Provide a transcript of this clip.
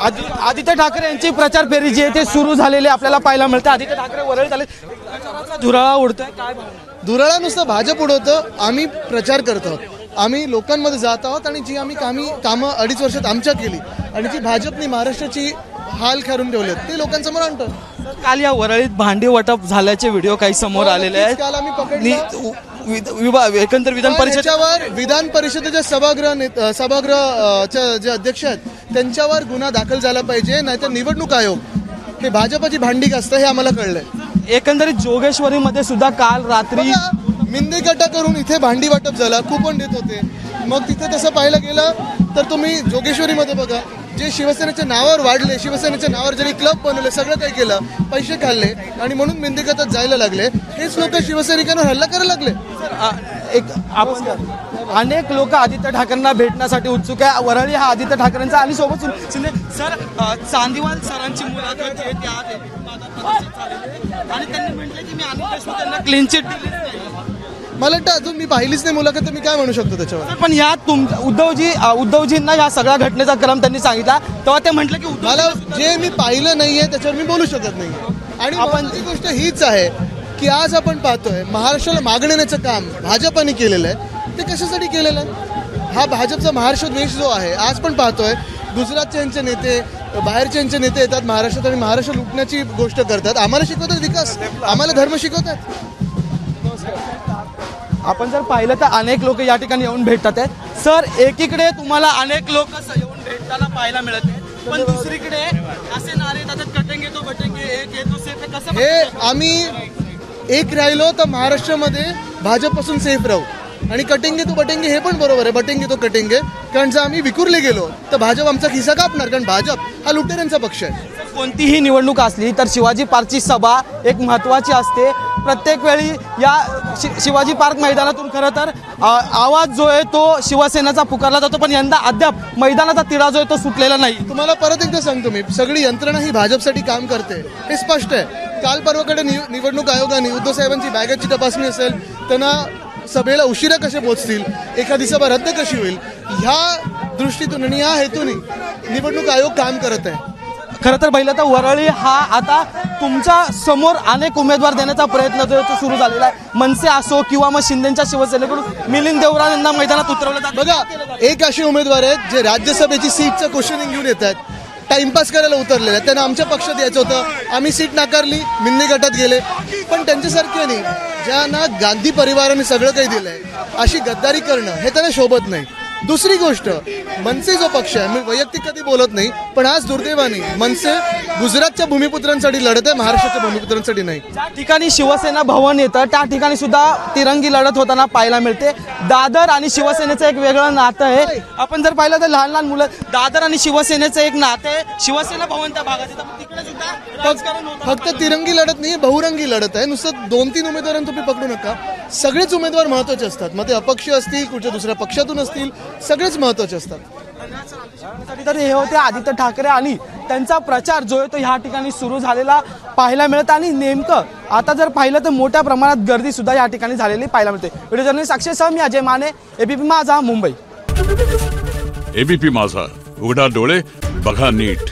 आदित्य ठाकरे यांची प्रचार फेरी जी आहे ते सुरू झालेली आपल्याला पाहायला मिळते। आदित्य ठाकरे वरळीत आले, धुराळा उडतोय, काय धुराळा नुसतं भाजप उडवतं, आम्ही प्रचार करतो, आम्ही लोकांमध्ये जात आहोत आणि जी आम्ही कामं 2.5 वर्षात आमच्या केली आणि जी भाजपने महाराष्ट्राची हाल करून ठेवलेत ते लोकांसमोर आणतो। काल या वरळीत भांडी वाटप झाल्याचे व्हिडिओ काही समोर आलेले आहेत। काल आम्ही एकंदर विधान परिषदेच्या सभागृहाचे जे अध्यक्ष आहेत त्यांच्यावर गुन्हा दाखल झाला पाहिजे, नाहीतर निवडणूक आयोग हे भाजपाची भांडी घासतं हे आम्हाला कळलंय। एकंदरीत जोगेश्वरीमध्ये सुद्धा काल रात्री मिंदे गटा करून इथे भांडी वाटप झाला, कुपन देत होते। मग तिथे तसं पाहायला गेलं तर तुम्ही जोगेश्वरीमध्ये बघा, जे शिवसेनेच्या नावावर वाढले, शिवसेनेच्या नावावर ज्यांनी क्लब बनवले, सगळं काही केलं, पैसे खाल्ले आणि म्हणून मिंदे गटात जायला लागले, हेच लोक शिवसैनिकांवर हल्ला करायला लागले। अनेक लोक आदित्य ठाकरेंना भेटण्यासाठी उत्सुक आहे। वरळी हा आदित्य ठाकरेंचा आणि सोबत शिंदे सर चांदीवाल सरांची मुलाखत आहे आणि त्यांनी म्हटलं की मी अनिल देशमुख यांना क्लीन चिट दिली नाही। मला वाटतं अजून मी पाहिलीच नाही मुलाखत, तर मी काय म्हणू शकतो त्याच्यावर। पण या उद्धवजींना या सगळ्या घटनेचा क्रम त्यांनी सांगितला, तेव्हा ते म्हटलं की मला जे मी पाहिलं नाहीये त्याच्यावर मी बोलू शकत नाही। आणि आपण ती गोष्ट हीच आहे की आज आपण पाहतोय महाराष्ट्राला मागण्याचं काम भाजपाने केलेलं आहे, ते कशासाठी केलेलं आहे? हा भाजपचा महाराष्ट्र द्वेष जो आहे आज पण पाहतोय, गुजरातचे नेते, बाहेरचे नेते येतात महाराष्ट्रात आणि महाराष्ट्र लुटण्याची गोष्ट करतात। आम्हाला शिकवतात विकास, आम्हाला धर्म शिकवतात। आपण जर पाहिलं तर अनेक लोक या ठिकाणी येऊन भेटतात आहेत। सर एकीकडे तुम्हाला अनेक लोक येऊन भेटताना पाहायला मिळत आहे, पण दुसरीकडे असे नारे येतात कटेंगे तो बटेंगे, एक येतो सेफ, कसं हे आम्ही एक राहिलो तर महाराष्ट्रामध्ये भाजपपासून सेफ राहू, आणि कटेंगे तो बटेंगे हे पण बरोबर आहे, बटेंगे तो कटेंगे, कारण जर आम्ही विखुरले गेलो तर भाजप आमचा खिसा कापणार, कारण भाजप हा लुटेऱ्यांचा पक्ष आहे। कोणतीही निवडणूक असली तर शिवाजी पार्कची सभा एक महत्त्वाची असते। प्रत्येक वेळी या शिवाजी पार्क मैदानातून खरं तर आवाज जो आहे तो शिवसेनेचा पुकारला जातो, पण यंदा अद्याप मैदानाचा तिढा जो आहे तो सुटलेला नाही। तुम्हाला परत एकदा सांगतो मी, सगळी यंत्रणा ही भाजपसाठी काम करते हे स्पष्ट आहे। काल परवाकडे निवडणूक आयोगाने उद्धव साहेबांची बॅगेजची तपासणी असेल, त्यांना सभेला उशिरा कसे पोहोचतील, एखादी सभा रद्द कशी होईल, ह्या दृष्टीतून आणि या हेतूने निवडणूक आयोग काम करत आहे। खरं तर पहिलं तर वरळी हा आता तुमच्या समोर अनेक उमेदवार देण्याचा प्रयत्न जो सुरू झालेला आहे। मनसे असो किंवा मग शिंदेच्या शिवसेनेकडून मिलिंद देवरा यांना मैदानात उतरवलं जातं। बघा, एक असे उमेदवार आहेत जे राज्यसभेची सीटचं क्वेश्चनिंग घेऊन येतात, टाइमपास करायला उतरलेले आहेत। त्यांना आमच्या पक्षात यायचं होतं, आम्ही सीट नाकारली, मिंदे गटात गेले, पण त्यांच्यासारख्याने ज्यांना गांधी परिवाराने सगळं काही दिलंय अशी गद्दारी करणं हे त्यांना शोभत नाही। दुसरी गोष्ट, मनसे जो पक्ष आहे, मी वैयक्तिक कधी बोलत नाही, पण आज दुर्दैवाने मनसे गुजरातच्या भूमिपुत्रांसाठी लढत आहे, महाराष्ट्राच्या भूमिपुत्रांसाठी नाही। ज्या ठिकाणी शिवसेना भवन येतं त्या ठिकाणी सुद्धा तिरंगी लढत होताना पाहायला मिळते। दादर आणि शिवसेनेचं एक वेगळं नातं आहे। आपण जर पाहिलं तर लहान लहान मुलं, दादर आणि शिवसेनेचं एक नातं आहे, शिवसेना भवन त्या भागात येतं, तिकडे सुद्धा राजकारण होतं। फक्त तिरंगी लढत नाही, बहुरंगी लढत आहे। नुसतं 2-3 उमेदवारांना तुम्ही पकडू नका, सगळेच उमेदवार महत्वाचे असतात, मग ते अपक्ष असतील, कुठच्या दुसऱ्या पक्षातून असतील, सगळेच महत्वाचे असतात। तर हे होते आदित्य ठाकरे आणि त्यांचा प्रचार जो आहे तो ह्या ठिकाणी सुरू झालेला पाहायला मिळत, आणि नेमकं आता जर पाहिलं तर मोठ्या प्रमाणात गर्दी सुद्धा या ठिकाणी झालेली पाहायला मिळते। व्हिडिओ जर्नलिस्ट अक्षय सह, मी अजय माने, एबीपी माझा, मुंबई। एबीपी माझा, उघडा डोळे बघा नीट।